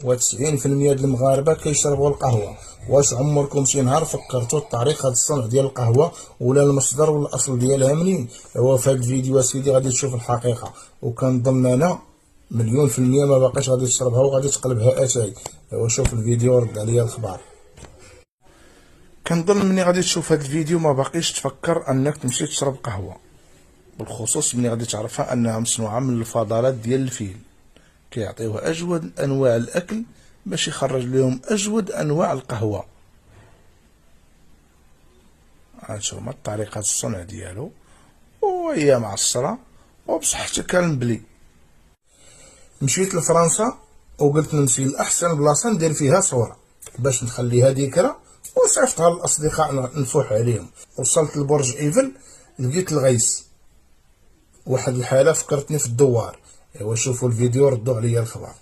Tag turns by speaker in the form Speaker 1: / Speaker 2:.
Speaker 1: و90% ديال المغاربه كيشربوا القهوه. واش عمركم شي نهار فكرتوا طريقه الصنع ديال القهوه ولا المصدر ولا الاصل ديالها منين؟ هو في هذا الفيديو اسيدي غادي تشوف الحقيقه، وكنظن انا مليون في المية ما باقيش غادي تشربها وغادي تقلبها اتاي. هو شوف الفيديو ورد عليا الخبار. كنظن ملي غادي تشوف هذا الفيديو ما باقيش تفكر انك تمشي تشرب قهوه، بالخصوص ملي غادي تعرفها انها مصنوعه من الفضلات ديال الفيل، كيعطيوها اجود انواع الاكل باش يخرج لهم اجود انواع القهوه. هانتوما طريقه الصنع ديالو، وهي معصره وبصحتك المبلي. مشيت لفرنسا وقلت نمشي لاحسن بلاصه ندير فيها صوره باش نخليها ذكرى وصيفطها للاصدقاء نفوح عليهم. وصلت لبرج ايفل لقيت الغيس، واحد الحاله فكرتني في الدوار. ايوا شوفوا الفيديو ردوا عليا الخبر.